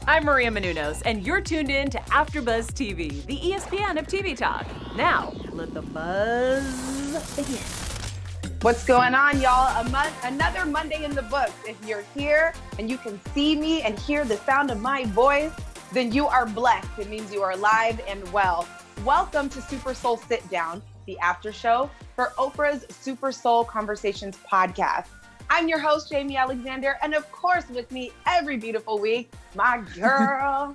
I'm Maria Menounos, and you're tuned in to AfterBuzz TV, the ESPN of TV talk. Now, let the buzz begin. What's going on, y'all? Another Monday in the books. If you're here and you can see me and hear the sound of my voice, then you are blessed. It means you are alive and well. Welcome to SuperSoul Sit Down, the after show for Oprah's SuperSoul Conversations podcast. I'm your host, Jaimi Alexander, and of course with me every beautiful week, my girl.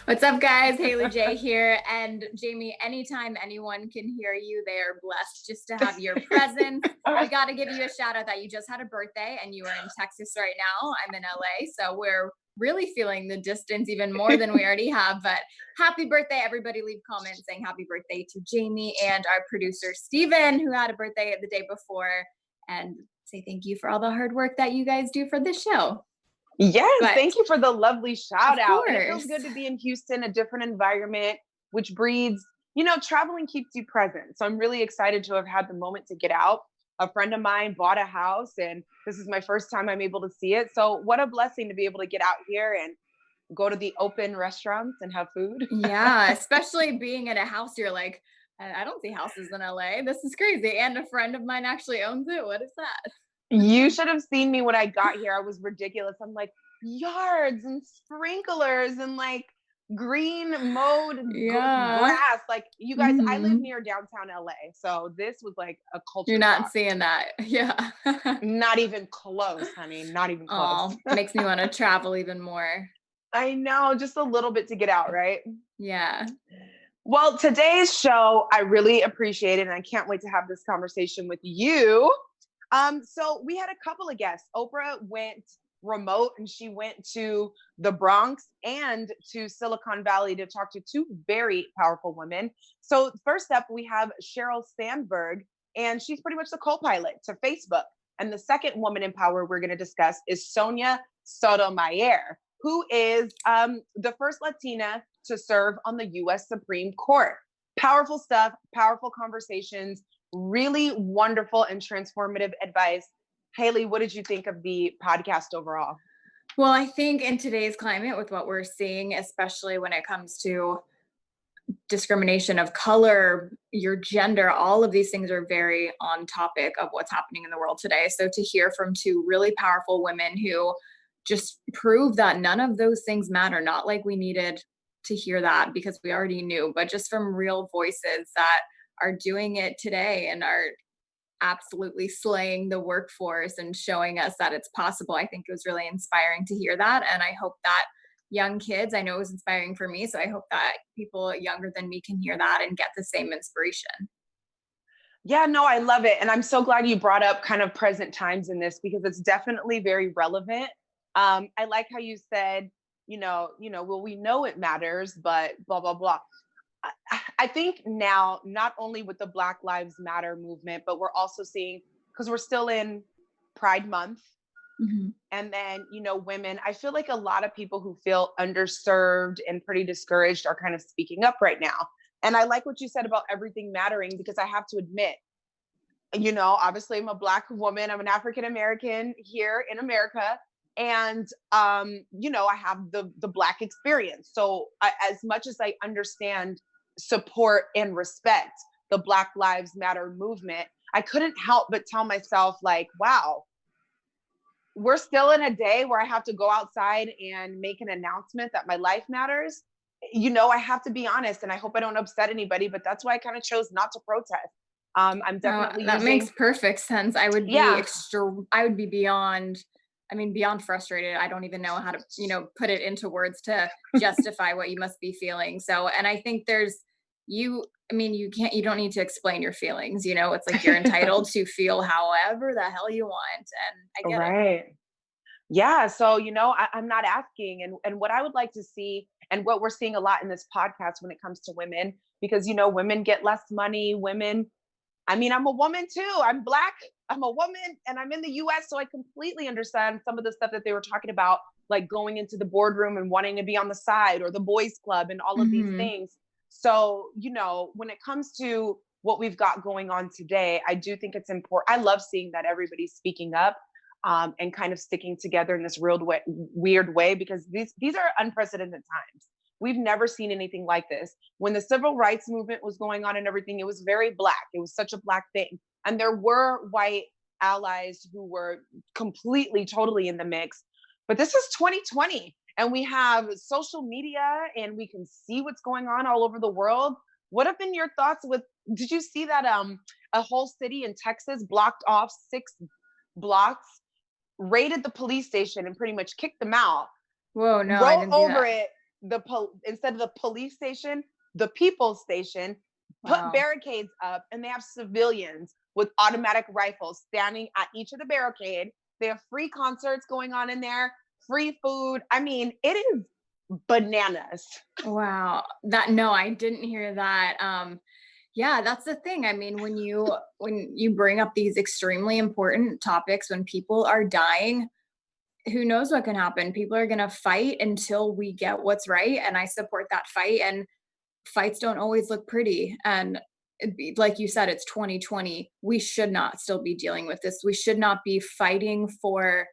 What's up, guys? Haley J here. And Jaimi, anytime anyone can hear you, they are blessed just to have your presence. We got to give you a shout out that you just had a birthday and you are in Texas right now. I'm in LA, so we're really feeling the distance even more than we already have. But happy birthday, everybody. Leave comments saying happy birthday to Jaimi and our producer, Steven, who had a birthday the day before. And say thank you for all the hard work that you guys do for the show. Yes, thank you for the lovely shout out. And it feels good to be in Houston, a different environment, which breeds, traveling keeps you present. So I'm really excited to have had the moment to get out. A friend of mine bought a house and this is my first time I'm able to see it. So what a blessing to be able to get out here and go to the open restaurants and have food. Yeah, especially being in a house, you're like, I don't see houses in LA. This is crazy. And a friend of mine actually owns it. What is that? You should have seen me when I got here. I was ridiculous. I'm like, yards and sprinklers and like green mowed grass. Like you guys, I live near downtown LA. So this was like a culture You're not shock. seeing that. Yeah. Not even close, honey. Not even close. Oh, makes me want to travel even more. I know, just a little bit to get out, right? Yeah. Well, today's show, I really appreciate it. And I can't wait to have this conversation with you. So we had a couple of guests. Oprah went remote and she went to the Bronx and to Silicon Valley to talk to two very powerful women. So first up, we have Sheryl Sandberg, and she's pretty much the co-pilot to Facebook. And the second woman in power we're going to discuss is Sonia Sotomayor, who is the first Latina to serve on the U.S. Supreme Court. Powerful stuff, powerful conversations, really wonderful and transformative advice. Haley, what did you think of the podcast overall? Well, I think in today's climate with what we're seeing, especially when it comes to discrimination of color, your gender, all of these things are very on topic of what's happening in the world today. So to hear from two really powerful women who just prove that none of those things matter, not like we needed to hear that because we already knew, but just from real voices that are doing it today and are absolutely slaying the workforce and showing us that it's possible. I think it was really inspiring to hear that. And I hope that young kids, I know it was inspiring for me, so I hope that people younger than me can hear that and get the same inspiration. Yeah, no, I love it. And I'm so glad you brought up kind of present times in this because it's definitely very relevant. I like how you said, well, we know it matters, but blah, blah, blah. I think now, not only with the Black Lives Matter movement, but we're also seeing, because we're still in Pride Month. Mm-hmm. And then, women, I feel like a lot of people who feel underserved and pretty discouraged are kind of speaking up right now. And I like what you said about everything mattering, because I have to admit, obviously I'm a Black woman, I'm an African-American here in America. And, I have the Black experience. So as much as I understand, support and respect the Black Lives Matter movement, I couldn't help but tell myself like, wow, we're still in a day where I have to go outside and make an announcement that my life matters. I have to be honest, and I hope I don't upset anybody, but that's why I kind of chose not to protest. I'm definitely that makes perfect sense. I would be I would be beyond frustrated. I don't even know how to, put it into words to justify what you must be feeling. So, and I think you don't need to explain your feelings, it's like you're entitled to feel however the hell you want. And I get it. Yeah. So, I'm not asking. And what I would like to see, and what we're seeing a lot in this podcast when it comes to women, because, women get less money, I'm a woman too. I'm Black, I'm a woman, and I'm in the US. So I completely understand some of the stuff that they were talking about, like going into the boardroom and wanting to be on the side, or the boys club and all of these things. So, when it comes to what we've got going on today, I do think it's important. I love seeing that everybody's speaking up. and kind of sticking together in this weird way, because these are unprecedented times. We've never seen anything like this. When the civil rights movement was going on and everything, it was very Black. It was such a Black thing. And there were white allies who were completely, totally in the mix. But this is 2020, and we have social media and we can see what's going on all over the world. What have been your thoughts did you see that a whole city in Texas blocked off 6 blocks, raided the police station and pretty much kicked them out? Whoa, no, I Wrote didn't see over that. it, instead of the police station, the people's station, put Wow. barricades up, and they have civilians with automatic rifles standing at each of the barricade. They have free concerts going on in there, free food. I mean, it is bananas. Wow. No, I didn't hear that. Yeah, that's the thing. I mean, when you bring up these extremely important topics, when people are dying, who knows what can happen? People are going to fight until we get what's right, and I support that fight. And fights don't always look pretty. And like you said, it's 2020. We should not still be dealing with this. We should not be fighting for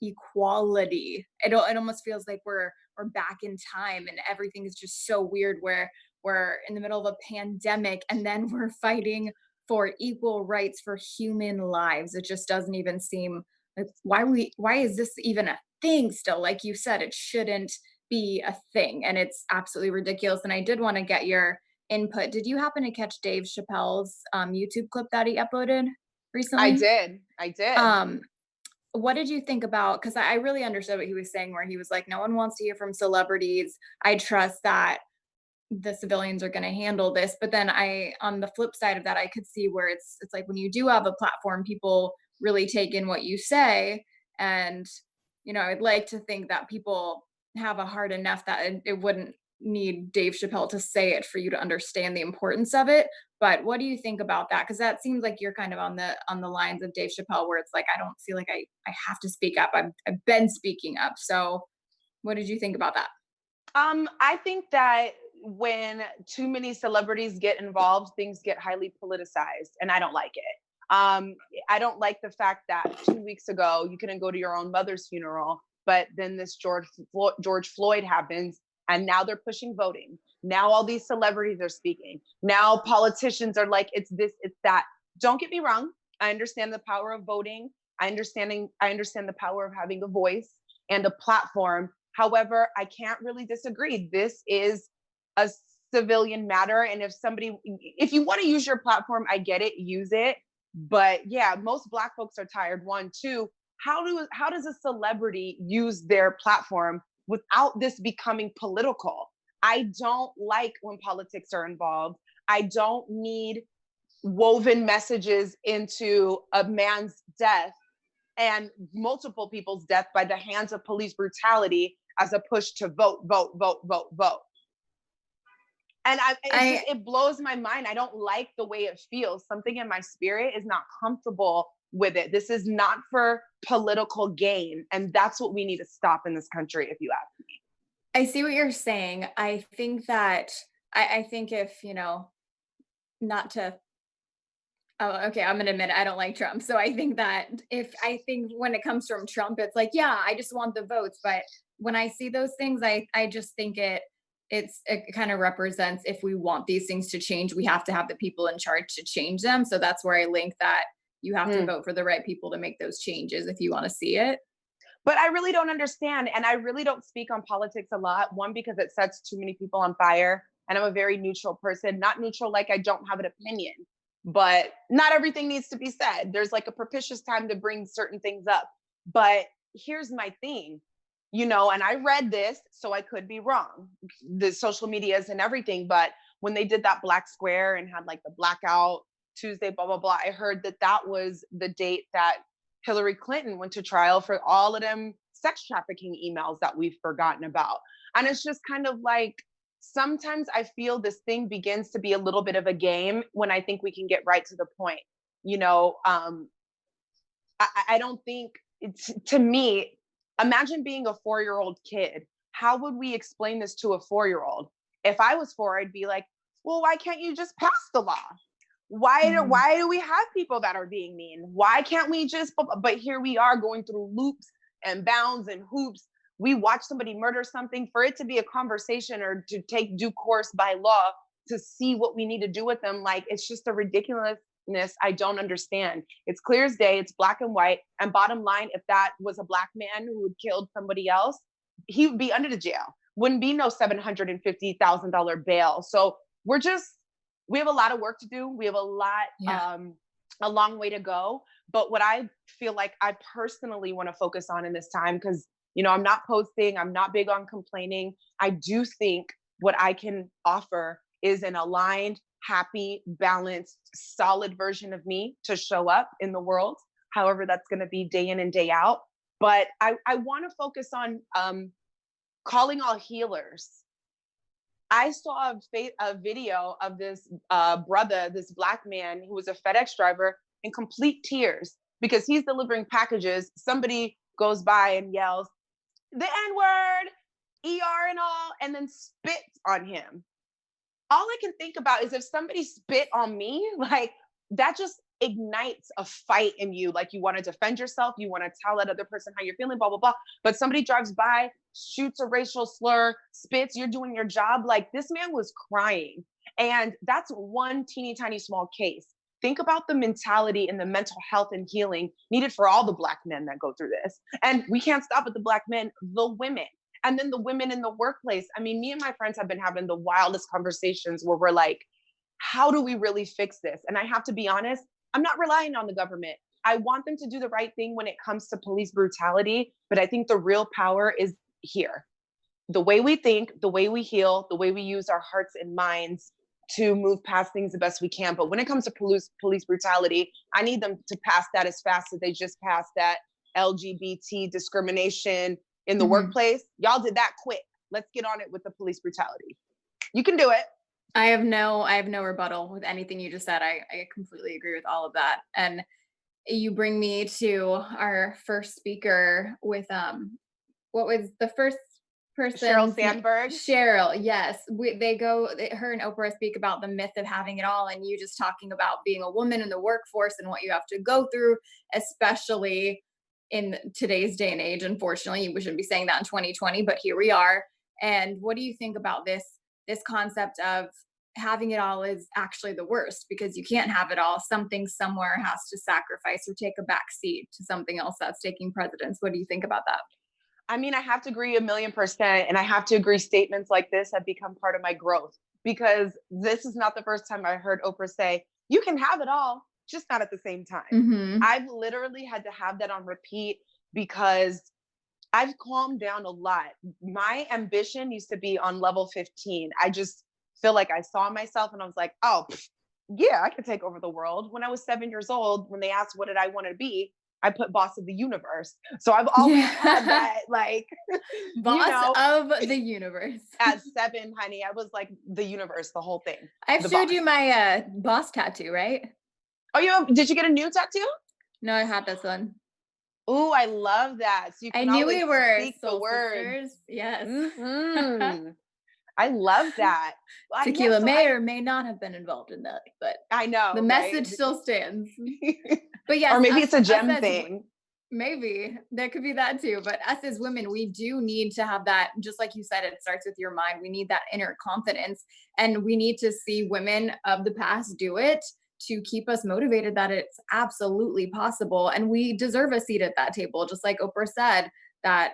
equality. It almost feels like we're back in time, and everything is just so weird, where we're in the middle of a pandemic and then we're fighting for equal rights for human lives. It just doesn't even seem like, why is this even a thing still? Like you said, it shouldn't be a thing, and it's absolutely ridiculous. And I did want to get your input. Did you happen to catch Dave Chappelle's YouTube clip that he uploaded I recently? did. I did. Um, what did you think about, because I really understood what he was saying, where he was like, no one wants to hear from celebrities. I trust that the civilians are going to handle this. But then on the flip side of that, I could see where it's like, when you do have a platform, people really take in what you say. And, I'd like to think that people have a heart enough that it wouldn't need Dave Chappelle to say it for you to understand the importance of it. But what do you think about that? Because that seems like you're kind of on the lines of Dave Chappelle, where it's like, I don't feel like I have to speak up. I've been speaking up. So what did you think about that? I think that when too many celebrities get involved, things get highly politicized, and I don't like it. I don't like the fact that 2 weeks ago you couldn't go to your own mother's funeral, but then this George Floyd happens, and now they're pushing voting. Now all these celebrities are speaking. Now politicians are like, it's this, it's that. Don't get me wrong. I understand the power of voting. I understand the power of having a voice and a platform. However, I can't really disagree. This is a civilian matter. And if you want to use your platform, I get it, use it. But yeah, most Black folks are tired. 1, 2, how does a celebrity use their platform without this becoming political? I don't like when politics are involved. I don't need woven messages into a man's death and multiple people's death by the hands of police brutality as a push to vote, vote, vote, vote, vote. And it blows my mind. I don't like the way it feels. Something in my spirit is not comfortable with it. This is not for political gain. And that's what we need to stop in this country, if you ask me. I see what you're saying. I think that I think if, not to oh, okay, I'm gonna admit I don't like Trump. So I think when it comes from Trump, it's like, yeah, I just want the votes. But when I see those things, I just think it kind of represents, if we want these things to change, we have to have the people in charge to change them. So that's where I link that you have to vote for the right people to make those changes if you want to see it. But I really don't understand. And I really don't speak on politics a lot. 1, because it sets too many people on fire. And I'm a very neutral person, not neutral like I don't have an opinion, but not everything needs to be said. There's like a propitious time to bring certain things up. But here's my thing, and I read this, so I could be wrong, the social medias and everything. But when they did that black square and had like the blackout Tuesday, blah, blah, blah, I heard that was the date that Hillary Clinton went to trial for all of them sex trafficking emails that we've forgotten about. And it's just kind of like, sometimes I feel this thing begins to be a little bit of a game when I think we can get right to the point. I don't think to me, imagine being a 4-year-old kid. How would we explain this to a 4-year-old? If I was 4, I'd be like, well, why can't you just pass the law? Why do we have people that are being mean? Why can't we just, but here we are going through loops and bounds and hoops. We watch somebody murder something for it to be a conversation or to take due course by law to see what we need to do with them. Like, it's just a ridiculousness I don't understand. It's clear as day, it's black and white. And bottom line, if that was a black man who had killed somebody else, he would be under the jail. Wouldn't be no $750,000 bail. So we have a lot of work to do. We have a long way to go. But what I feel like I personally want to focus on in this time, because, I'm not posting, I'm not big on complaining. I do think what I can offer is an aligned, happy, balanced, solid version of me to show up in the world, however that's going to be day in and day out. But I want to focus on calling all healers. I saw a video of this brother, this black man who was a FedEx driver, in complete tears because he's delivering packages. Somebody goes by and yells, the N-word, ER and all, and then spits on him. All I can think about is if somebody spit on me, like, that just ignites a fight in you. Like, you want to defend yourself, you want to tell that other person how you're feeling, blah, blah, blah. But somebody drives by, shoots a racial slur, spits, you're doing your job. Like, this man was crying. And that's one teeny tiny small case. Think about the mentality and the mental health and healing needed for all the black men that go through this. And we can't stop at the black men, the women. And then the women in the workplace. I mean, me and my friends have been having the wildest conversations where we're like, how do we really fix this? And I have to be honest, I'm not relying on the government. I want them to do the right thing when it comes to police brutality, but I think the real power is here. The way we think, the way we heal, the way we use our hearts and minds to move past things the best we can. But when it comes to police brutality, I need them to pass that as fast as they just passed that LGBT discrimination in the workplace. Y'all did that quick. Let's get on it with the police brutality. You can do it. I have no rebuttal with anything you just said. I completely agree with all of that. And you bring me to our first speaker with what was the first person? Sheryl Sandberg. Sheryl, yes. Her and Oprah speak about the myth of having it all, and you just talking about being a woman in the workforce and what you have to go through, especially in today's day and age. Unfortunately, we shouldn't be saying that in 2020, but here we are. And what do you think about this concept of having it all is actually the worst, because you can't have it all. Something somewhere has to sacrifice or take a back seat to something else that's taking precedence. What do you think about that? I mean, I have to agree 1,000,000%. And I have to agree statements like this have become part of my growth, because this is not the first time I heard Oprah say, you can have it all, just not at the same time. I've literally had to have that on repeat because I've calmed down a lot. My ambition used to be on level 15. I just feel like I saw myself and I was like, oh, yeah, I could take over the world. When I was 7 years old, when they asked what did I want to be, I put boss of the universe. So I've always had that, like, boss of the universe. At 7, honey, I was like the universe, the whole thing. I've showed you my boss tattoo, right? Oh, did you get a new tattoo? No, I had this one. Oh, I love that. So you can I knew always we were speak the soul word. sisters. Yes. I love that. Tequila may or may not have been involved in that, but I know the message still stands. But yes, or maybe it's a gem thing. Maybe there could be that too. But us as women, we do need to have that. Just like you said, it starts with your mind. We need that inner confidence, and we need to see women of the past do it to keep us motivated that it's absolutely possible, and we deserve a seat at that table. Just like Oprah said, that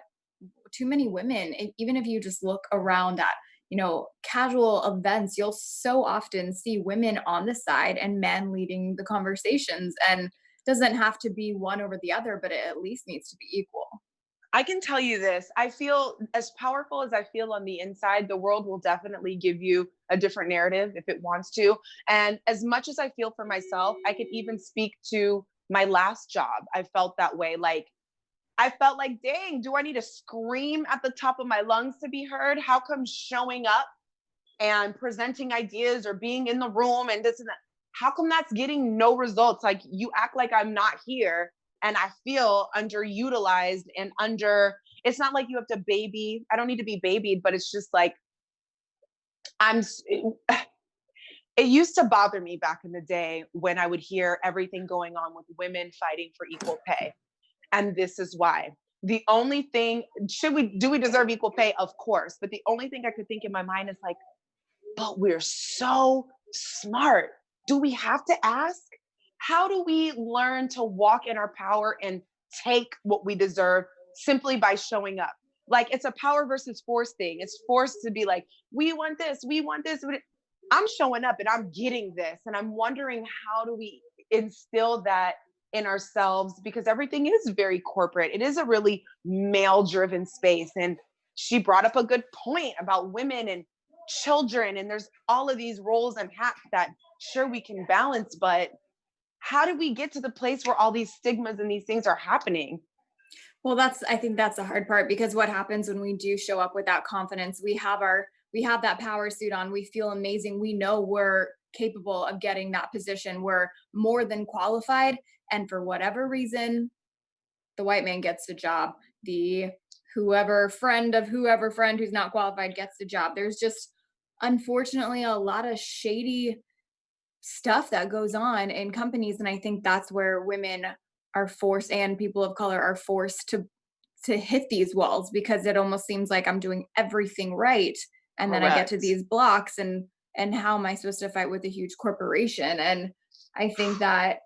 too many women, even if you just look around at casual events, you'll so often see women on the side and men leading the conversations. And it doesn't have to be one over the other, but it at least needs to be equal. I can tell you this. I feel as powerful as I feel on the inside, the world will definitely give you a different narrative if it wants to. And as much as I feel for myself, I could even speak to my last job. I felt that way. Like, I felt like, dang, do I need to scream at the top of my lungs to be heard? How come showing up and presenting ideas or being in the room and this and that, how come that's getting no results? Like, you act like I'm not here, and I feel underutilized and it's not like you have to I don't need to be babied, but it's just like, it used to bother me back in the day when I would hear everything going on with women fighting for equal pay. And this is why. The only thing, do we deserve equal pay? Of course. But the only thing I could think in my mind is like, but we're so smart. Do we have to ask? How do we learn to walk in our power and take what we deserve simply by showing up? Like, it's a power versus force thing. It's forced to be like, we want this, we want this. I'm showing up and I'm getting this. And I'm wondering, how do we instill that in ourselves? Because everything is very corporate. It is a really male driven space. And she brought up a good point about women and children. And there's all of these roles and hats that sure we can balance, but how do we get to the place where all these stigmas and these things are happening? Well, I think that's the hard part, because what happens when we do show up with that confidence, we have that power suit on, we feel amazing, we know we're capable of getting that position, we're more than qualified, and for whatever reason, the white man gets the job, the whoever friend who's not qualified gets the job. There's just, unfortunately, a lot of shady stuff that goes on in companies, and I think that's where women are forced, and people of color are forced to hit these walls, because it almost seems like I'm doing everything right, and then I get to Correct. these blocks, and how am I supposed to fight with a huge corporation? And I think that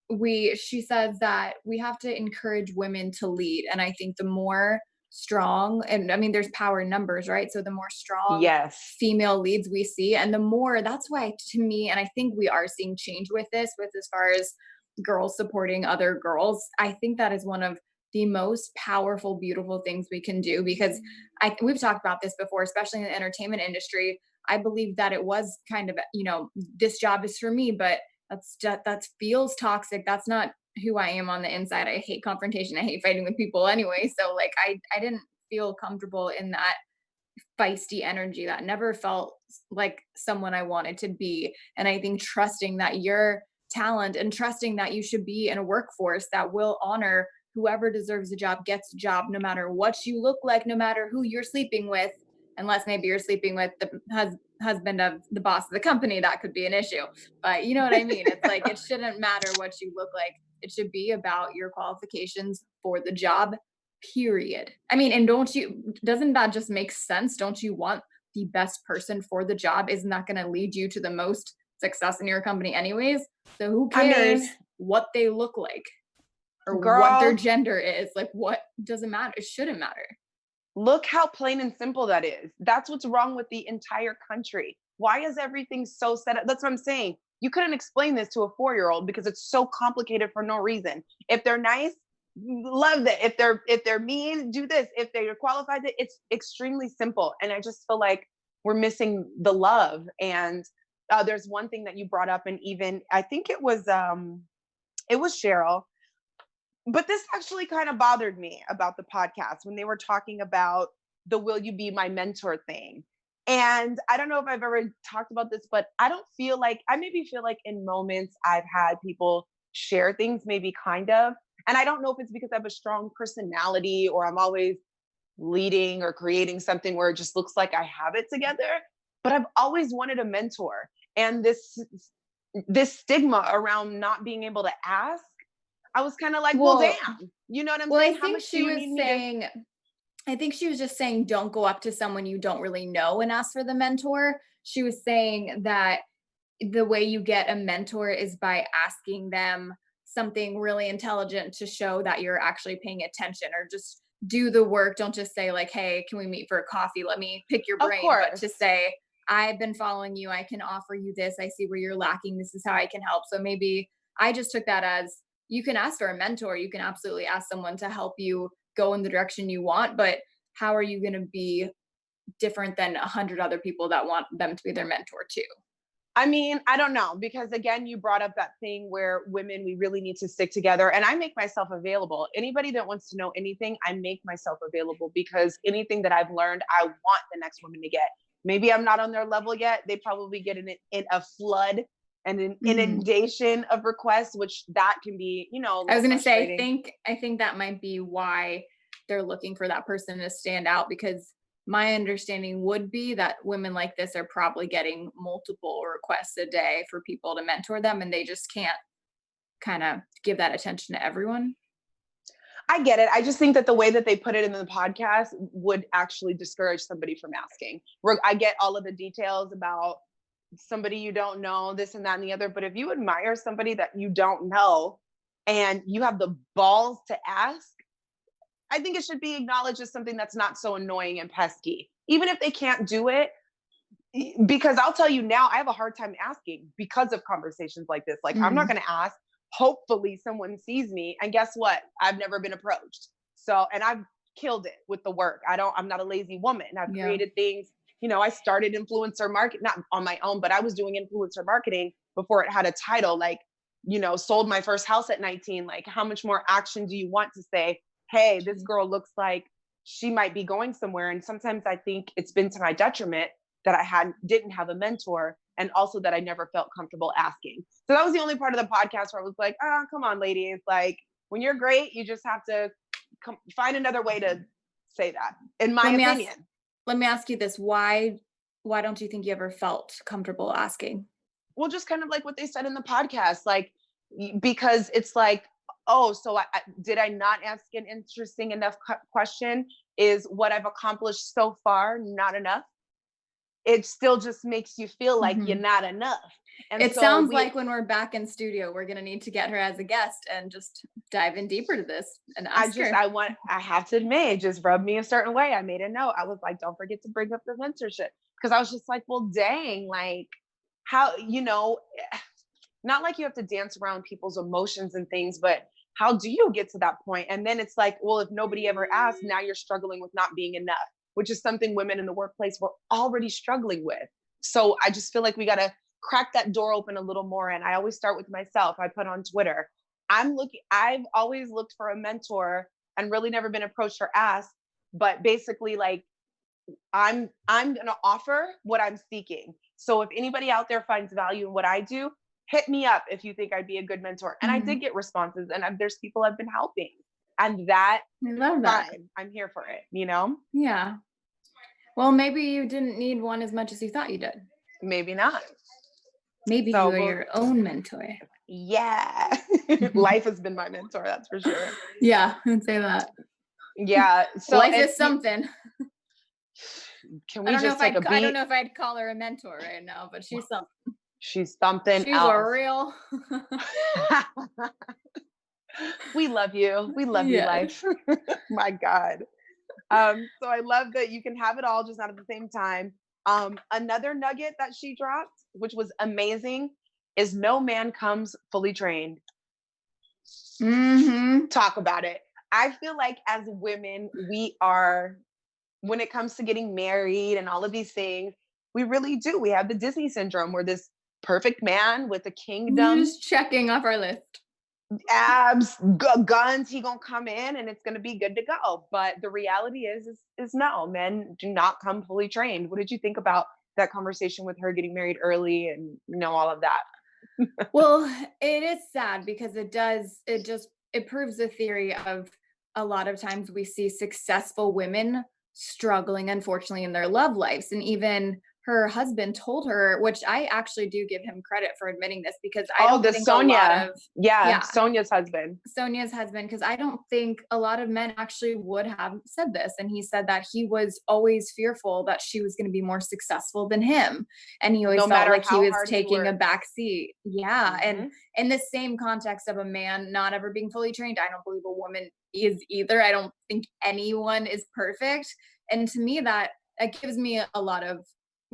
she says that we have to encourage women to lead, and I think the more strong, and I mean, there's power in numbers, right? So the more strong Yes. female leads we see, and the more, that's why, to me, and I think we are seeing change with this, with as far as girls supporting other girls, I think that is one of the most powerful, beautiful things we can do, because we've talked about this before, especially in the entertainment industry. I believe that it was kind of, this job is for me, but that feels toxic. That's not who I am on the inside. I hate confrontation. I hate fighting with people anyway. So like, I didn't feel comfortable in that feisty energy. That never felt like someone I wanted to be. And I think trusting that your talent, and trusting that you should be in a workforce that will honor whoever deserves a job gets a job, no matter what you look like, no matter who you're sleeping with, unless maybe you're sleeping with the husband of the boss of the company, that could be an issue. But you know what I mean? It's like, it shouldn't matter what you look like. It should be about your qualifications for the job, period. I mean, and doesn't that just make sense? Don't you want the best person for the job? Isn't that going to lead you to the most success in your company anyways? So who I cares mean, what they look like or what their girl, gender is? Like, what doesn't matter? It shouldn't matter. look how plain and simple that is. That's what's wrong with the entire country. Why is everything so set up? That's what I'm saying. You couldn't explain this to a 4-year-old because it's so complicated for no reason. If they're nice, love that. If they're mean, do this. If they're qualified, it's extremely simple. And I just feel like we're missing the love. And there's one thing that you brought up, and even I think it was Cheryl, but this actually kind of bothered me about the podcast when they were talking about the will you be my mentor thing. And I don't know if I've ever talked about this, but I maybe feel like in moments I've had people share things, maybe kind of. And I don't know if it's because I have a strong personality or I'm always leading or creating something where it just looks like I have it together. But I've always wanted a mentor. And this stigma around not being able to ask, I was kind of like, well, damn, you know what I'm saying? How much do you need me to? I think she was just saying, don't go up to someone you don't really know and ask for the mentor. She was saying that the way you get a mentor is by asking them something really intelligent to show that you're actually paying attention, or just do the work. Don't just say like, hey, can we meet for a coffee? Let me pick your Of brain. course. But to say, I've been following you. I can offer you this. I see where you're lacking. This is how I can help. So maybe I just took that as, you can ask for a mentor. You can absolutely ask someone to help you go in the direction you want, but how are you going to be different than 100 other people that want them to be their mentor too? I mean, I don't know, because again, you brought up that thing where women, we really need to stick together. And I make myself available. Anybody that wants to know anything, I make myself available, because anything that I've learned, I want the next woman to get. Maybe I'm not on their level yet. They probably get in a flood and an inundation of requests, which that can be, I was going to say, frustrating. I think that might be why they're looking for that person to stand out, because my understanding would be that women like this are probably getting multiple requests a day for people to mentor them, and they just can't kind of give that attention to everyone. I get it. I just think that the way that they put it in the podcast would actually discourage somebody from asking. I get all of the details about somebody you don't know, this and that and the other. But if you admire somebody that you don't know and you have the balls to ask, I think it should be acknowledged as something that's not so annoying and pesky, even if they can't do it. Because I'll tell you now, I have a hard time asking because of conversations like this. Like, I'm not going to ask. Hopefully someone sees me. And guess what? I've never been approached. So, and I've killed it with the work. I'm not a lazy woman. I've created things. You know, I started influencer market, not on my own, but I was doing influencer marketing before it had a title. Like, you know, sold my first house at 19. Like, how much more action do you want to say, hey, this girl looks like she might be going somewhere? And sometimes I think it's been to my detriment that I didn't have a mentor, and also that I never felt comfortable asking. So that was the only part of the podcast where I was like, come on, ladies. Like, when you're great, you just have to find another way to say that, in my opinion. Let me ask you this. Why don't you think you ever felt comfortable asking? Well, just kind of like what they said in the podcast, like, because it's like, oh, so did I not ask an interesting enough question? Is what I've accomplished so far not enough? It still just makes you feel like you're not enough. And it sounds like when we're back in studio, we're going to need to get her as a guest and just dive in deeper to this and ask her. I have to admit, it just rubbed me a certain way. I made a note. I was like, don't forget to bring up the mentorship. Because I was just like, well, dang, like, how, you know, not like you have to dance around people's emotions and things, but how do you get to that point? And then it's like, well, if nobody ever asked, now you're struggling with not being enough, which is something women in the workplace were already struggling with. So I just feel like we got to crack that door open a little more. And I always start with myself. I put on Twitter, I've always looked for a mentor and really never been approached or asked, but basically, like, I'm going to offer what I'm seeking. So if anybody out there finds value in what I do, hit me up if you think I'd be a good mentor. And I did get responses, and there's people I've been helping, and I love that. Fine. I'm here for it, you know? Yeah. Well, maybe you didn't need one as much as you thought you did. Maybe not. Maybe you are your own mentor. Yeah. Life has been my mentor, that's for sure. Yeah, I'd say that. Yeah. So life is something. Can we just take a beat? I don't know if I'd call her a mentor right now, but she's something. She's something She's else. a real. We love you. We love you, life. My God. So I love that you can have it all, just not at the same time. Another nugget that she dropped, which was amazing, is no man comes fully trained. Talk about it. I feel like as women, when it comes to getting married and all of these things, we really do. We have the Disney syndrome, where this perfect man with a kingdom. Just checking off our list. Abs, guns, he gonna come in and it's gonna be good to go. But the reality is no, men do not come fully trained. What did you think about that conversation with her getting married early and, you know, all of that? Well, it is sad because it proves the theory of a lot of times we see successful women struggling, unfortunately, in their love lives. And even her husband told her, which I actually do give him credit for admitting this, because I don't think Sonia. Sonia's husband. Sonia's husband, because I don't think a lot of men actually would have said this. And he said that he was always fearful that she was going to be more successful than him. And he always felt like he was taking a back seat. Yeah. And in the same context of a man not ever being fully trained, I don't believe a woman is either. I don't think anyone is perfect. And to me, that gives me a lot of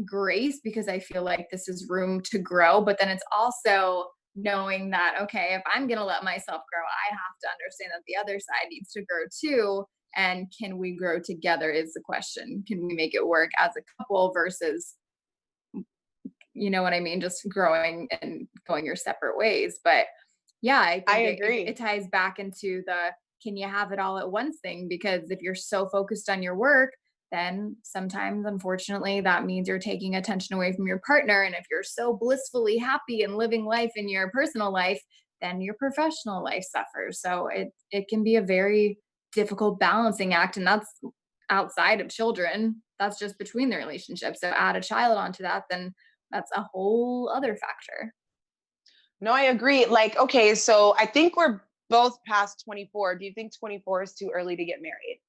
grace, because I feel like this is room to grow. But then it's also knowing that, okay, if I'm going to let myself grow, I have to understand that the other side needs to grow too. And can we grow together is the question. Can we make it work as a couple versus, you know what I mean, just growing and going your separate ways. But yeah, I agree. It ties back into the, can you have it all at once thing? Because if you're so focused on your work, then sometimes, unfortunately, that means you're taking attention away from your partner. And if you're so blissfully happy and living life in your personal life, then your professional life suffers. So it can be a very difficult balancing act. And that's outside of children. That's just between the relationships. So add a child onto that, then that's a whole other factor. No, I agree. Like, okay, so I think we're both past 24. Do you think 24 is too early to get married?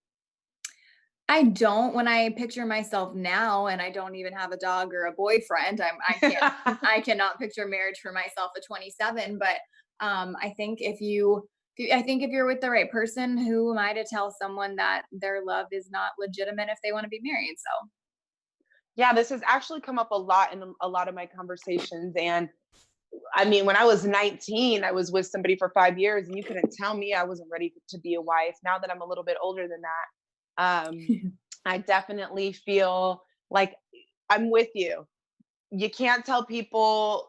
I don't. When I picture myself now, and I don't even have a dog or a boyfriend, I cannot picture marriage for myself at 27. But I think I think if you're with the right person, who am I to tell someone that their love is not legitimate if they want to be married? So Yeah, this has actually come up a lot in a lot of my conversations. And I mean, when I was 19, I was with somebody for 5 years, and you couldn't tell me I wasn't ready to be a wife. Now that I'm a little bit older than that, I definitely feel like I'm with you. You can't tell people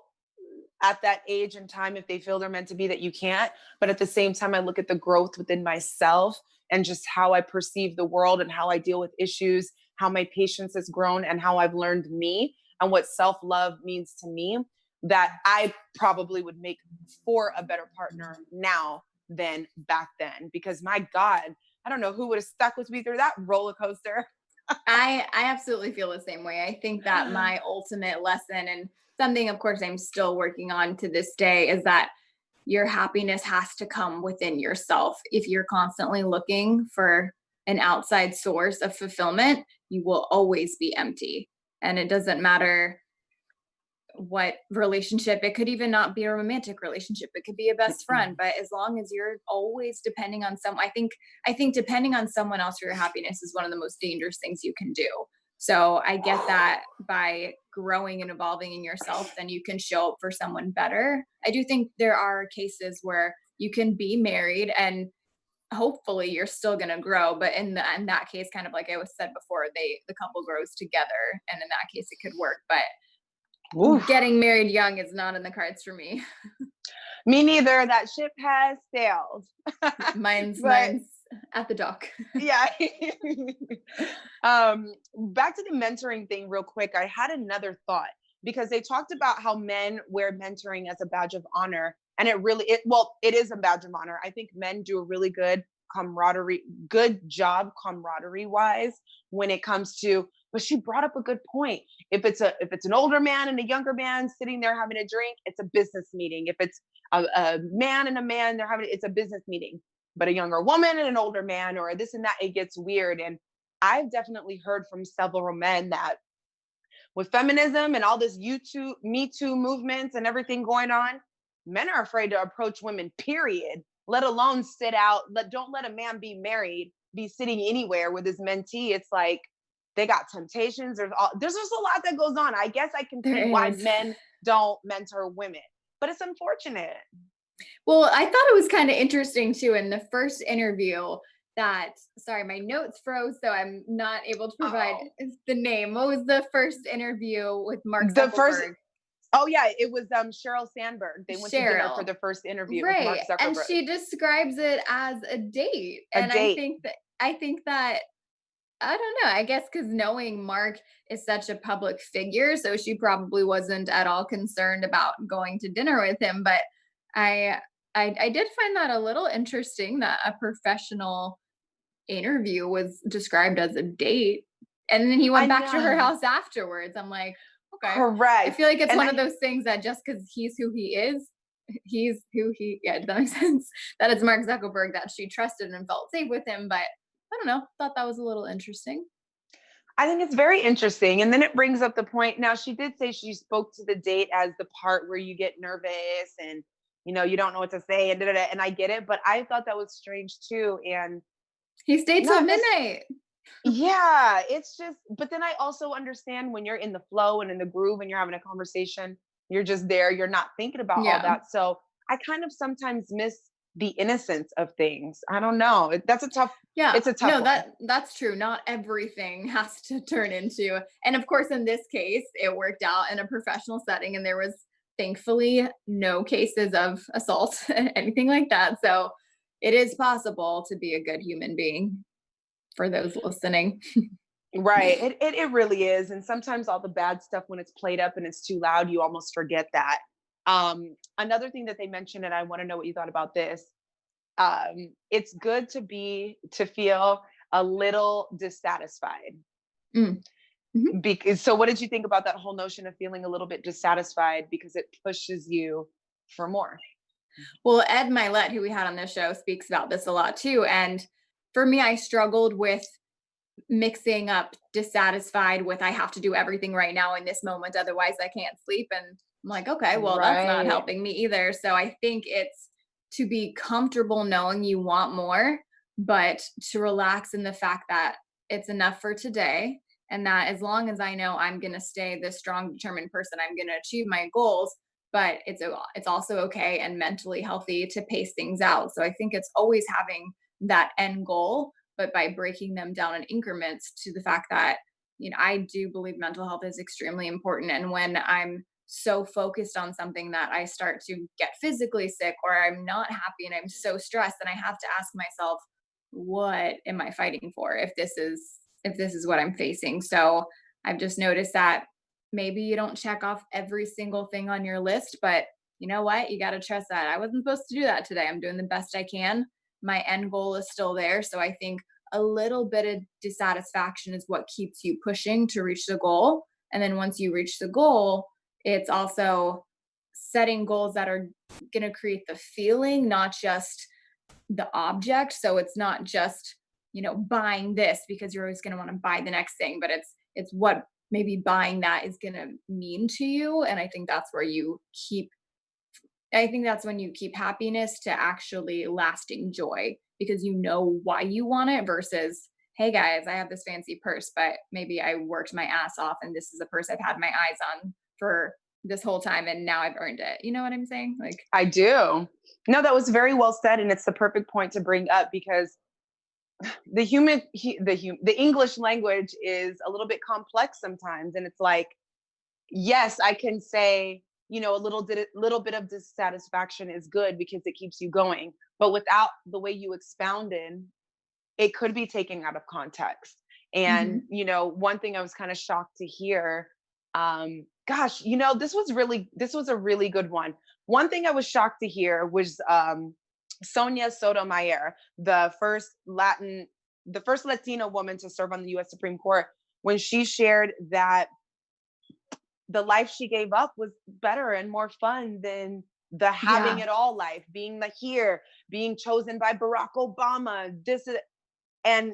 at that age and time if they feel they're meant to be that you can't. But at the same time, I look at the growth within myself and just how I perceive the world and how I deal with issues, how my patience has grown and how I've learned me and what self-love means to me, that I probably would make for a better partner now than back then. Because my God, I don't know who would have stuck with me through that roller coaster. I absolutely feel the same way. I think that my ultimate lesson, and something of course I'm still working on to this day, is that your happiness has to come within yourself. If you're constantly looking for an outside source of fulfillment, you will always be empty. And it doesn't matter what relationship, it could even not be a romantic relationship, it could be a best friend, but as long as you're always depending on I think depending on someone else for your happiness is one of the most dangerous things you can do. So I get that by growing and evolving in yourself, then you can show up for someone better. I do think there are cases where you can be married and hopefully you're still going to grow, but in that case, kind of like I was said before, the couple grows together, and in that case it could work. But Oof. getting married young is not in the cards for me. Me neither. That ship has sailed. Mine's But at the dock. yeah. Back to the mentoring thing real quick. I had another thought because they talked about how men wear mentoring as a badge of honor. And it is a badge of honor. I think men do a really good job camaraderie wise when it comes to, but she brought up a good point. If it's an older man and a younger man sitting there having a drink, it's a business meeting. If it's a man and a man, it's a business meeting. But a younger woman and an older man, or this and that, it gets weird. And I've definitely heard from several men that with feminism and all this Me Too movements and everything going on, men are afraid to approach women, period, let alone don't let a man be married, be sitting anywhere with his mentee. It's like they got temptations. There's just a lot that goes on. I guess I can see why men don't mentor women, but it's unfortunate. Well, I thought it was kind of interesting too in the first interview sorry, my notes froze, so I'm not able to provide the name. What was the first interview with Mark Zuckerberg? Oh yeah, it was Sheryl Sandberg. They went to dinner for the first interview with Mark Zuckerberg. And she describes it as a date. I think that I don't know. I guess because knowing Mark is such a public figure, so she probably wasn't at all concerned about going to dinner with him. But I did find that a little interesting that a professional interview was described as a date, and then he went back to her house afterwards. I'm like, okay, correct. I feel like it's one of those things that just because he's who he is, yeah, does that make sense? That it's Mark Zuckerberg, that she trusted and felt safe with him. But I don't know, thought that was a little interesting. I think it's very interesting. And then it brings up the point. Now, she did say she spoke to the date as the part where you get nervous and, you don't know what to say and da-da-da, and I get it, but I thought that was strange too. And he stayed till midnight. Yeah, it's just, but then I also understand when you're in the flow and in the groove and you're having a conversation, you're just there, you're not thinking about all that. So I kind of sometimes miss the innocence of things. I don't know. It's a tough one. That's true. Not everything has to turn into, and of course in this case, it worked out in a professional setting and there was thankfully no cases of assault, anything like that. So it is possible to be a good human being for those listening. Right. It really is. And sometimes all the bad stuff, when it's played up and it's too loud, you almost forget that. Another thing that they mentioned, and I want to know what you thought about this. It's good to feel a little dissatisfied. Mm. Mhm. Because, so what did you think about that whole notion of feeling a little bit dissatisfied because it pushes you for more? Well, Ed Milet, who we had on this show, speaks about this a lot too. And for me, I struggled with mixing up dissatisfied with I have to do everything right now in this moment, otherwise I can't sleep. And I'm like, okay, well, that's not Right. helping me either. So I think it's to be comfortable knowing you want more, but to relax in the fact that it's enough for today. And that as long as I know I'm going to stay this strong, determined person, I'm going to achieve my goals. But it's also okay and mentally healthy to pace things out. So I think it's always having that end goal, but by breaking them down in increments to the fact that, I do believe mental health is extremely important. And when I'm so focused on something that I start to get physically sick or I'm not happy and I'm so stressed, then I have to ask myself, what am I fighting for if this is what I'm facing? So I've just noticed that maybe you don't check off every single thing on your list, but you know what? You got to trust that I wasn't supposed to do that today. I'm doing the best I can. My end goal is still there. So I think a little bit of dissatisfaction is what keeps you pushing to reach the goal. And then once you reach the goal, it's also setting goals that are going to create the feeling, not just the object. So it's not just, buying this because you're always going to want to buy the next thing, but it's what maybe buying that is going to mean to you. And I think that's when you keep happiness to actually lasting joy because you know why you want it versus, hey guys, I have this fancy purse, but maybe I worked my ass off and this is a purse I've had my eyes on for this whole time and now I've earned it. You know what I'm saying? Like, I do. No, that was very well said. And it's the perfect point to bring up because the English language is a little bit complex sometimes. And it's like, yes, I can say, a little bit of dissatisfaction is good because it keeps you going. But without the way you expounded, it could be taken out of context. And, mhm. One thing I was kind of shocked to hear, gosh, this was a really good one. One thing I was shocked to hear was Sonia Sotomayor, the first Latina woman to serve on the US Supreme Court, when she shared that the life she gave up was better and more fun than the having Yeah. it all life, being here, being chosen by Barack Obama, and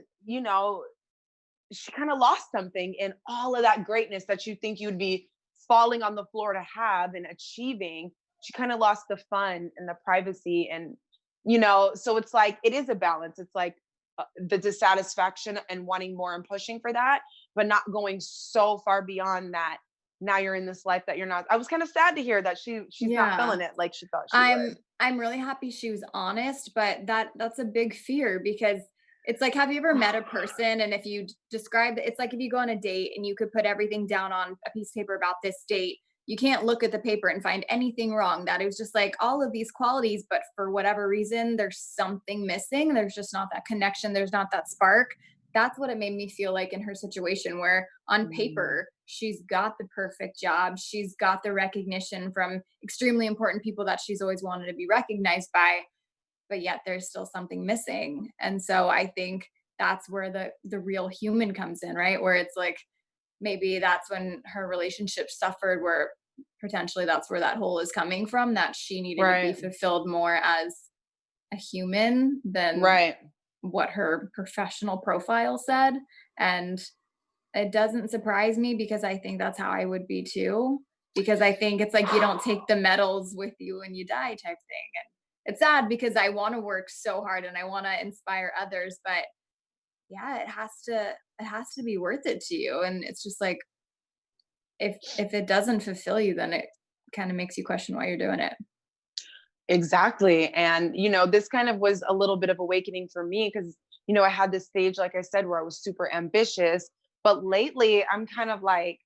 she kind of lost something in all of that greatness that you think you'd be falling on the floor to have and achieving. She kind of lost the fun and the privacy and so it's like it is a balance. It's like the dissatisfaction and wanting more and pushing for that, but not going so far beyond that. Now you're in this life that you're not. I was kind of sad to hear that she's not Yeah. feeling it like she thought she I'm would. I'm really happy she was honest, but that's a big fear because it's like, have you ever met a person and if you describe it, it's like if you go on a date and you could put everything down on a piece of paper about this date, you can't look at the paper and find anything wrong. That it was just like all of these qualities, but for whatever reason, there's something missing. There's just not that connection. There's not that spark. That's what it made me feel like in her situation, where on Mm, paper, she's got the perfect job. She's got the recognition from extremely important people that she's always wanted to be recognized by, but yet there's still something missing. And so I think that's where the real human comes in, right? Where it's like maybe that's when her relationship suffered, where potentially that's where that hole is coming from, that she needed to be right, fulfilled more as a human than right. what her professional profile said. And it doesn't surprise me because I think that's how I would be too. Because I think it's like you don't take the medals with you when you die type thing. And it's sad because I want to work so hard and I want to inspire others, but yeah, it has to be worth it to you. And it's just like if it doesn't fulfill you, then it kind of makes you question why you're doing it. Exactly. And, this kind of was a little bit of awakening for me because, I had this stage, like I said, where I was super ambitious. But lately I'm kind of like,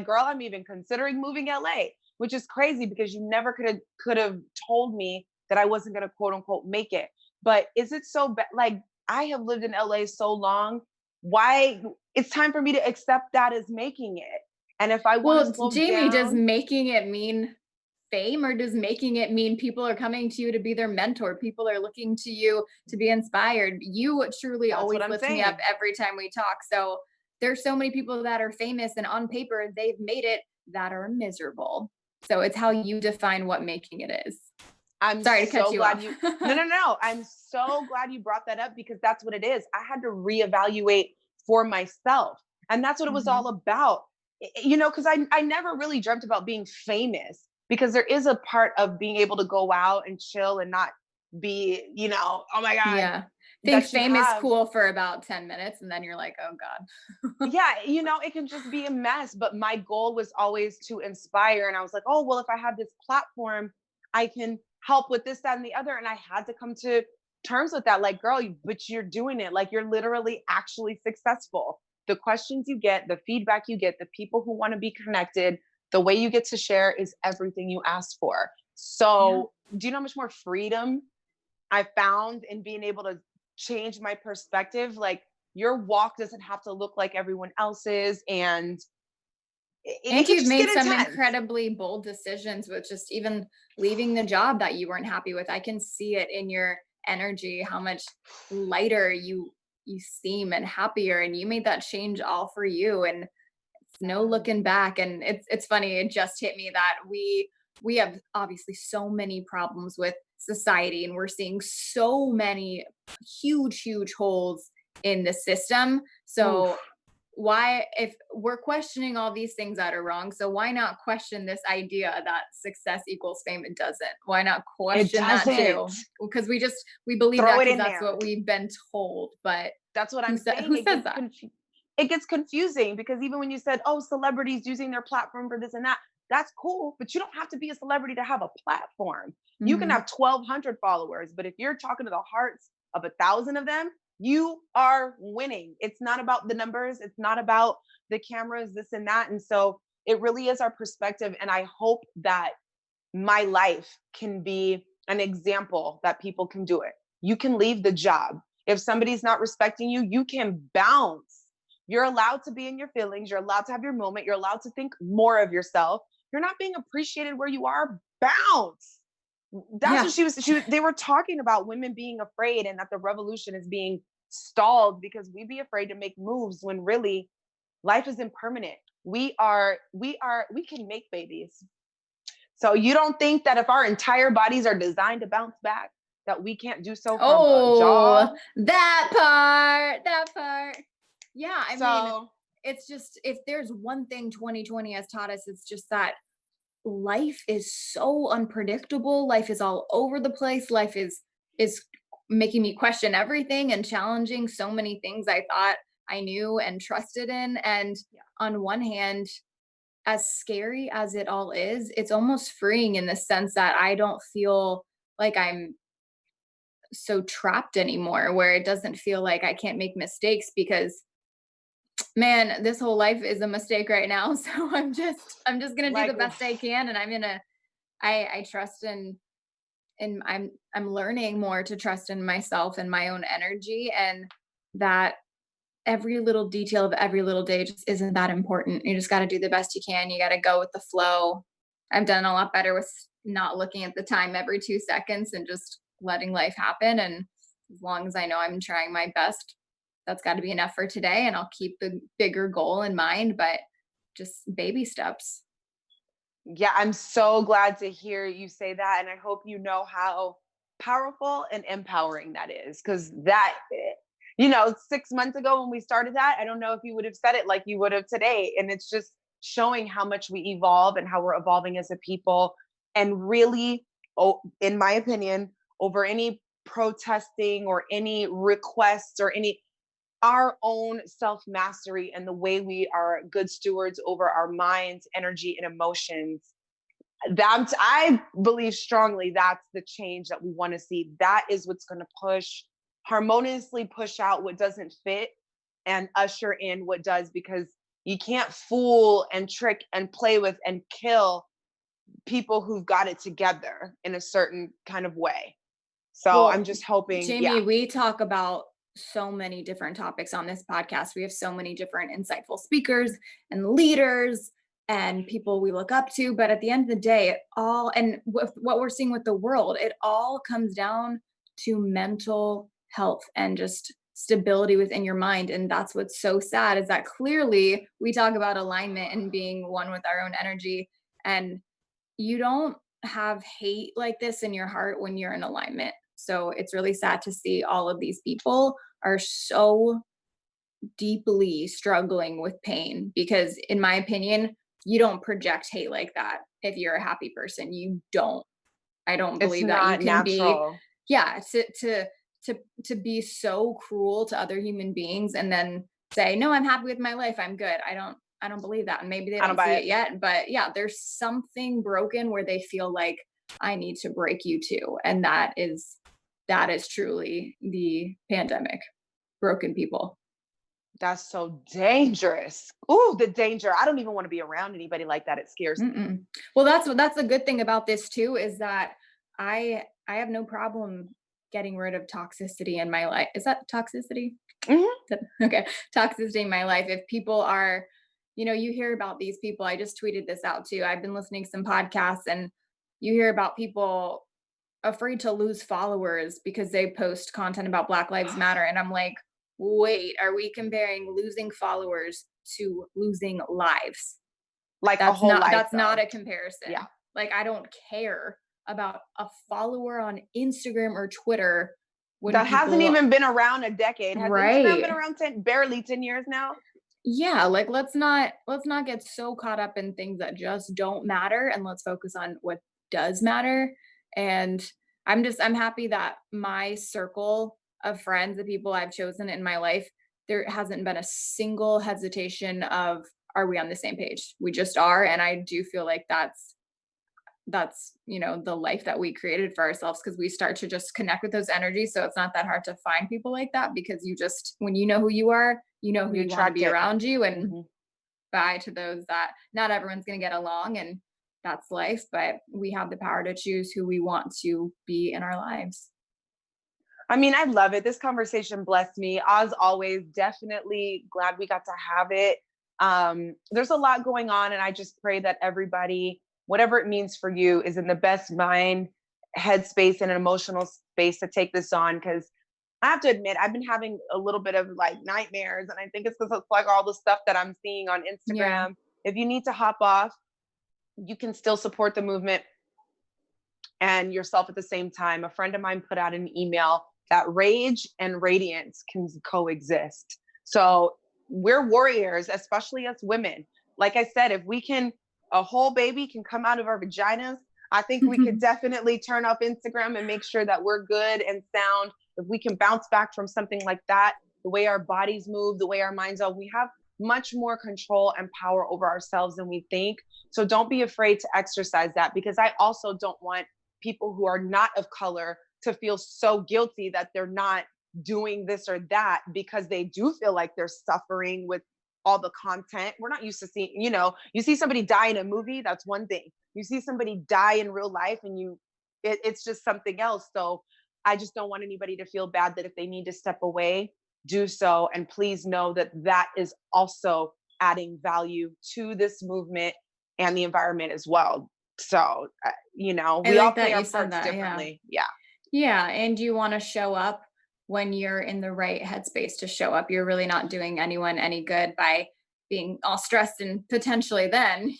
girl, I'm even considering moving LA, which is crazy because you never could have told me that I wasn't gonna quote unquote make it. But is it so bad? Like I have lived in LA so long. Why it's time for me to accept that as making it. And if I want to Well, slow Jamie, does down, making it mean fame, or does making it mean people are coming to you to be their mentor? People are looking to you to be inspired. You truly That's always what I'm lift me up saying. every time we talk. So there's so many people that are famous and on paper they've made it that are miserable. So it's how you define what making it is. I'm Sorry to cut so you glad off. you, no. I'm so glad you brought that up because that's what it is. I had to reevaluate for myself. And that's what it was Mhm. all about. You know, because I never really dreamt about being famous because there is a part of being able to go out and chill and not be, you know, oh my God, Yeah. Think that you fame is have. cool for about 10 minutes and then you're like, oh God. Yeah, you know, it can just be a mess. But my goal was always to inspire. And I was like, oh, well, if I have this platform, I can help with this, that, and the other. And I had to come to terms with that. Like, girl, but you're doing it. Like, you're literally actually successful. The questions you get, the feedback you get, the people who want to be connected, the way you get to share is everything you asked for. Yeah. So, do you know how much more freedom I found in being able to change my perspective? Like, your walk doesn't have to look like everyone else's, and it And can you've just made get some intense. incredibly bold decisions with just even leaving the job that you weren't happy with. I can see it in your energy, how much lighter you seem and happier. And you made that change all for you. And it's no looking back. And it's funny, it just hit me that we have obviously so many problems with society, and we're seeing so many huge holes in the system. So Oof. why, if we're questioning all these things that are wrong, so why not question this idea that success equals fame? It doesn't. Why not It question that doesn't. too? Because we believe Throw that it because in that's there. what we've been told. But That's what I'm saying. who says that? It gets confusing because even when you said, "Oh, celebrities using their platform for this and that," that's cool, but you don't have to be a celebrity to have a platform. You can Mhm. have 1,200 followers, but if you're talking to the hearts of 1,000 of them, you are winning. It's not about the numbers. It's not about the cameras, this and that. And so it really is our perspective. And I hope that my life can be an example that people can do it. You can leave the job. If somebody's not respecting you, you can bounce. You're allowed to be in your feelings. You're allowed to have your moment. You're allowed to think more of yourself. You're not being appreciated where you are. Bounce. That's Yeah. what they were talking about women being afraid and that the revolution is being stalled because we be afraid to make moves when really life is impermanent. We can make babies. So you don't think that if our entire bodies are designed to bounce back, that we can't do so from a Oh, job? that part. Yeah, I mean, So it's just, if there's one thing 2020 has taught us, it's just that life is so unpredictable. Life is all over the place. Life is making me question everything and challenging so many things I thought I knew and trusted in. And yeah, on one hand, as scary as it all is, it's almost freeing in the sense that I don't feel like I'm so trapped anymore, where it doesn't feel like I can't make mistakes, because man, this whole life is a mistake right now. So I'm just gonna do the like best I can, and I trust in I'm learning more to trust in myself and my own energy, and that every little detail of every little day just isn't that important. You just got to do the best you can. You got to go with the flow. I've done a lot better with not looking at the time every 2 seconds and just letting life happen. And as long as I know I'm trying my best, that's got to be enough for today. And I'll keep the bigger goal in mind, but just baby steps. yeah, I'm so glad to hear you say that. And I hope you know how powerful and empowering that is. Cause that, you know, 6 months ago when we started that, I don't know if you would have said it like you would have today. And it's just showing how much we evolve and how we're evolving as a people. And really, oh, in my opinion, over any protesting or any requests or any our own self mastery and the way we are good stewards over our minds, energy, and emotions. That I believe strongly that's the change that we want to see. That is what's going to harmoniously push out what doesn't fit and usher in what does, because you can't fool and trick and play with and kill people who've got it together in a certain kind of way. So I'm Well, just hoping, yeah. Jaimi, we talk about so many different topics on this podcast. We have so many different insightful speakers and leaders and people we look up to. But at the end of the day, and with what we're seeing with the world, it all comes down to mental health and just stability within your mind. And that's what's so sad, is that clearly we talk about alignment and being one with our own energy. And you don't have hate like this in your heart when you're in alignment. So it's really sad to see all of these people are so deeply struggling with pain, because in my opinion, you don't project hate like that if you're a happy person. You don't. I don't It's believe that you not can be, natural. yeah, to be so cruel to other human beings and then say, no, I'm happy with my life, I'm good. I don't believe that. And maybe they I don't don't see buy it it. yet, but yeah, there's something broken where they feel like I need to break you too. And that is truly the pandemic. Broken people. That's so dangerous. Ooh, the danger. I don't even want to be around anybody like that. It scares me. Mm-mm. Well, that's the good thing about this too, is that I have no problem getting rid of toxicity in my life. Is that toxicity? Mhm. Okay, toxicity in my life. If people are, you hear about these people. I just tweeted this out too. I've been listening to some podcasts, and you hear about people afraid to lose followers because they post content about Black Lives Matter, and I'm like, wait, are we comparing losing followers to losing lives? Like a whole life, That's not though. a comparison. Yeah. Like, I don't care about a follower on Instagram or Twitter when That hasn't people, even been around a decade. Has Instagram been right. around barely 10 years now? Yeah, like let's not get so caught up in things that just don't matter, and let's focus on what does matter. And I'm happy that my circle of friends, the people I've chosen in my life, there hasn't been a single hesitation of, are we on the same page? We just are. And I do feel like that's the life that we created for ourselves, because we start to just connect with those energies. So it's not that hard to find people like that, because you just, when you know who you are, you know who You you want to attract be it. around you. And Mhm. bye to those that not everyone's going to get along, and that's life, but we have the power to choose who we want to be in our lives. I mean, I love it. This conversation blessed me. As always, definitely glad we got to have it. There's a lot going on, and I just pray that everybody, whatever it means for you, is in the best mind, headspace, and an emotional space to take this on. Because I have to admit, I've been having a little bit of like nightmares, and I think it's because it's like all the stuff that I'm seeing on Yeah. Instagram. If you need to hop off, you can still support the movement and yourself at the same time. A friend of mine put out an email that rage and radiance can coexist. So we're warriors, especially as women. Like I said, if we can, a whole baby can come out of our vaginas. I think we could definitely turn off Instagram and make sure that we're good and sound. If we can bounce back from something like that, the way our bodies move, the way our minds are, we have much more control and power over ourselves than we think. So don't be afraid to exercise that, because I also don't want people who are not of color to feel so guilty that they're not doing this or that, because they do feel like they're suffering with all the content. We're not used to seeing, you see somebody die in a movie, that's one thing. You see somebody die in real life, and it's just something else. So I just don't want anybody to feel bad that if they need to step away, do so. And please know that that is also adding value to this movement and the environment as well. So, I we all like play that our you said parts that. Yeah. differently. Yeah. Yeah. And you want to show up when you're in the right headspace to show up. You're really not doing anyone any good by being all stressed and potentially then,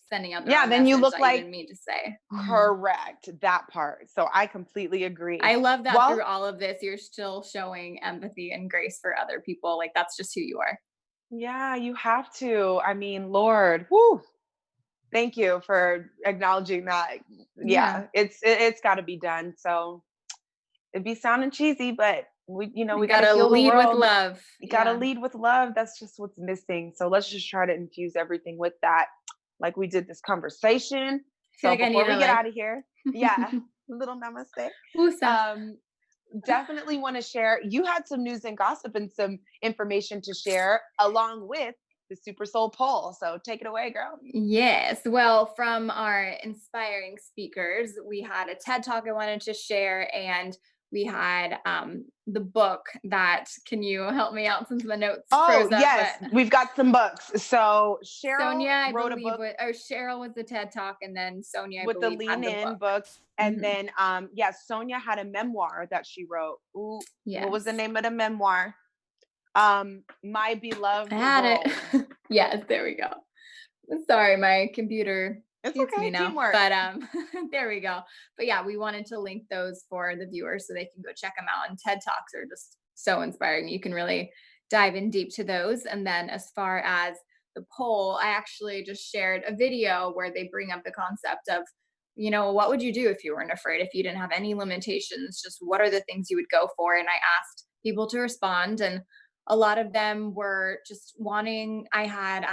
sending out the Yeah. wrong Then you message look that you like didn't mean to say. correct that part. So I completely agree. I love that Well, through all of this, you're still showing empathy and grace for other people. Like, that's just who you are. yeah, you have to. I mean, Lord, whoo, thank you for acknowledging that. Yeah. Yeah, it's got to be done. So it'd be sounding cheesy, but We we got to gotta heal the lead with world. love. You got to Yeah. lead with love. That's just what's missing. So let's just try to infuse everything with that, like we did this conversation. I feel So like I need before we to get like out of here, yeah, little namaste. woosah. Um, definitely want to share. You had some news and gossip and some information to share along with the SuperSoul Poll. So take it away, girl. Yes. Well, from our inspiring speakers, we had a TED Talk I wanted to share, and We had the book that, can you help me out since the notes Oh, froze up? yes, But we've got some books. So Sonia, Cheryl I wrote a believe, book Cheryl was the TED Talk, and then Sonia, I with the believe, had Lean the In book. book. And Mhm. then, Sonia had a memoir that she wrote. Ooh, what was the Yes, name of the memoir? My I Beloved had World. it. Yes, there we go. Sorry, my computer It's hates me okay, now, teamwork. but there we go. But yeah, we wanted to link those for the viewers so they can go check them out. And TED Talks are just so inspiring. You can really dive in deep to those. And then as far as the poll, I actually just shared a video where they bring up the concept of, what would you do if you weren't afraid, if you didn't have any limitations, just what are the things you would go for? And I asked people to respond, and a lot of them were just wanting, I had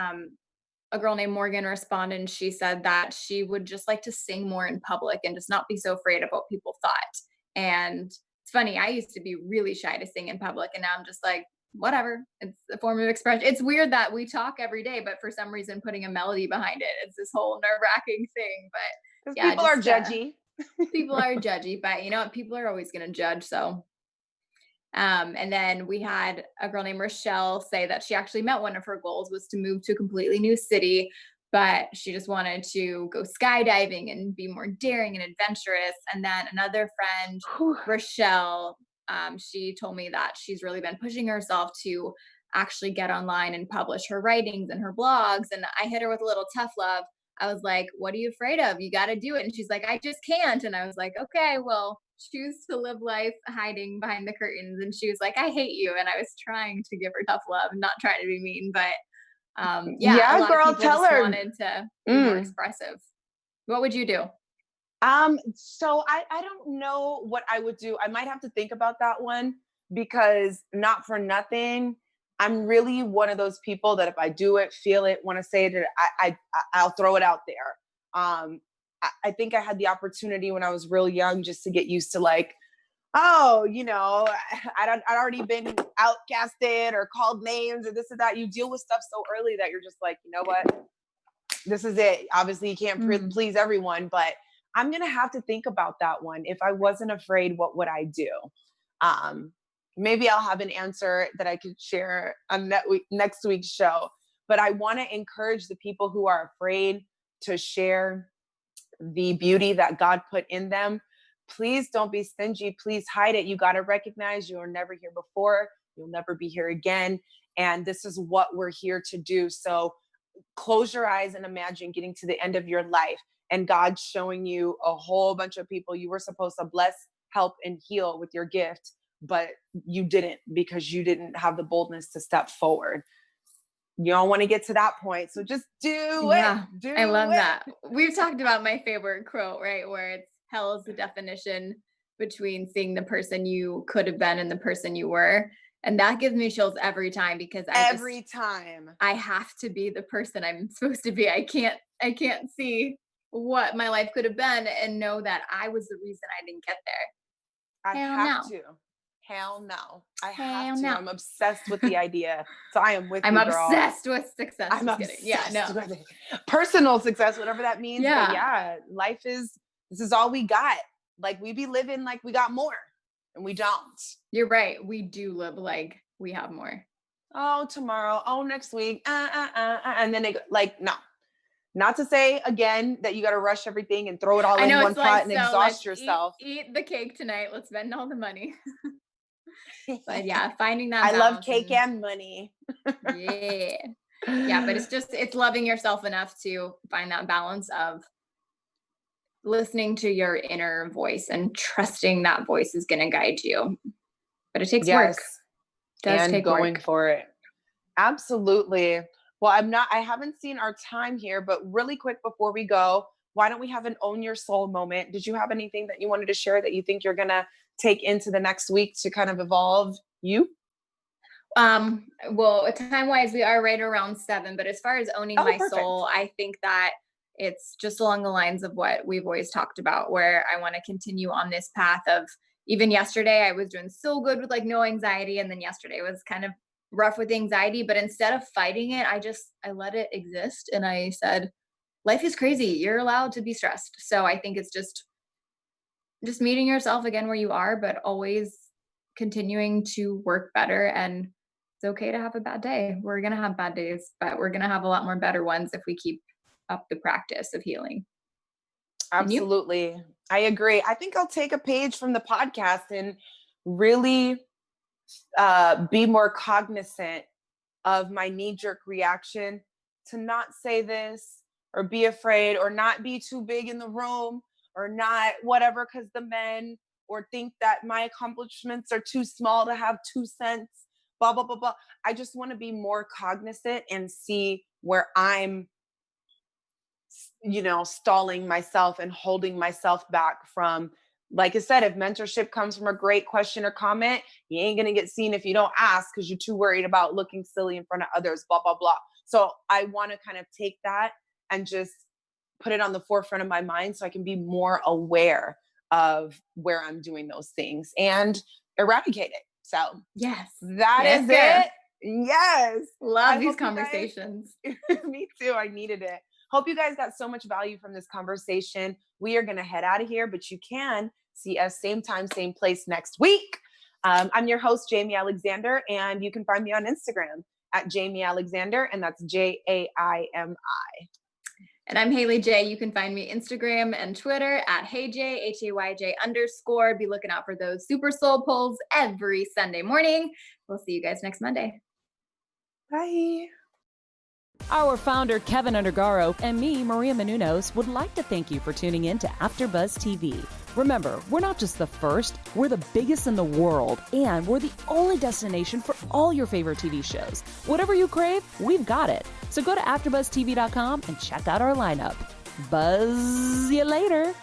a girl named Morgan responded, and she said that she would just like to sing more in public and just not be so afraid of what people thought. And it's funny, I used to be really shy to sing in public, and now I'm just like, whatever. It's a form of expression. It's weird that we talk every day, but for some reason, putting a melody behind it, it's this whole nerve-wracking thing. But Because yeah, people are just judgy. people are judgy, but you know what? People are always going to judge. So and then we had a girl named Rochelle say that she actually met one of her goals was to move to a completely new city, but she just wanted to go skydiving and be more daring and adventurous. And then another friend, Whew. Rochelle, she told me that she's really been pushing herself to actually get online and publish her writings and her blogs. And I hit her with a little tough love. I was like, what are you afraid of? You got to do it. And she's like, I just can't. And I was like, okay, well, choose to live life hiding behind the curtains. And she was like, I hate you. And I was trying to give her tough love, not trying to be mean. But yeah, a Yeah, lot of girl, people tell just her. wanted to be more Mm. expressive. What would you do? So I don't know what I would do. I might have to think about that one because not for nothing, I'm really one of those people that if I do it, feel it, want to say it, I'll throw it out there. I think I had the opportunity when I was real young just to get used to like, oh, I'd already been outcasted or called names or this or that. You deal with stuff so early that you're just like, you know what? This is it. Obviously, you can't please everyone, but I'm going to have to think about that one. If I wasn't afraid, what would I do? Maybe I'll have an answer that I could share on next week's show. But I want to encourage the people who are afraid to share the beauty that God put in them. Please don't be stingy. Please hide it. You got to recognize you were never here before. You'll never be here again. And this is what we're here to do. So close your eyes and imagine getting to the end of your life and God showing you a whole bunch of people you were supposed to bless, help, and heal with your gift, but you didn't because you didn't have the boldness to step forward. You don't want to get to that point. So just do Yeah, it. I love that. We've talked about my favorite quote, right? Where it's hell is the definition between seeing the person you could have been and the person you were. And that gives me chills every time because Every time. I have to be the person I'm supposed to be. I can't see what my life could have been and know that I was the reason I didn't get there. I Hell have no. to. Hell no. I Hell have to. no. I'm obsessed with the idea. So I am with I'm you, girl. obsessed with success. I'm Just kidding. Yeah, obsessed no. with it. Personal success, whatever that means. Yeah. But yeah, this is all we got. Like we be living like we got more and we don't. You're right. We do live like we have more. Oh, tomorrow. Oh, next week. And then they go, like, no. Not to say again that you got to rush everything and throw it all I in know one it's pot like, and so exhaust let's yourself. eat the cake tonight. Let's spend all the money. But yeah, finding that I love balance cake and money. yeah. Yeah, but it's loving yourself enough to find that balance of listening to your inner voice and trusting that voice is going to guide you. But it takes work. It does and take going work. for it. Absolutely. Well, I haven't seen our time here, but really quick before we go, why don't we have an own your soul moment? Did you have anything that you wanted to share that you think you're going to take into the next week to kind of evolve you? Well, time wise, we are right around 7, but as far as owning my perfect. soul, I think that it's just along the lines of what we've always talked about, where I want to continue on this path of, even yesterday, I was doing so good with like no anxiety. And then yesterday was kind of rough with anxiety, but instead of fighting it, I let it exist. And I said, life is crazy. You're allowed to be stressed. So I think it's just just meeting yourself again where you are, but always continuing to work better. And it's okay to have a bad day. We're going to have bad days, but we're going to have a lot more better ones if we keep up the practice of healing. And you? Absolutely. I agree. I think I'll take a page from the podcast and really be more cognizant of my knee-jerk reaction to not say this or be afraid or not be too big in the room or not whatever because the men or think that my accomplishments are too small to have 2 cents, blah, blah, blah, blah. I just want to be more cognizant and see where I'm, stalling myself and holding myself back from, like I said, if mentorship comes from a great question or comment, you ain't going to get seen if you don't ask because you're too worried about looking silly in front of others, blah, blah, blah. So I want to kind of take that and just put it on the forefront of my mind so I can be more aware of where I'm doing those things and eradicate it. So Yes. that Yes, is girl. it. Yes. Love I these hope you guys- conversations. Me too. I needed it. Hope you guys got so much value from this conversation. We are going to head out of here, but you can see us same time, same place next week. I'm your host, Jaimi Alexander, and you can find me on Instagram at Jaimi Alexander, and that's Jaimi. And I'm Haley J. You can find me Instagram and Twitter at HeyJ, HAYJ_. Be looking out for those SuperSoul polls every Sunday morning. We'll see you guys next Monday. Bye. Our founder, Keven Undergaro, and me, Maria Menounos, would like to thank you for tuning in to AfterBuzz TV. Remember, we're not just the first, we're the biggest in the world, and we're the only destination for all your favorite TV shows. Whatever you crave, we've got it. So go to AfterBuzzTV.com and check out our lineup. Buzz you later.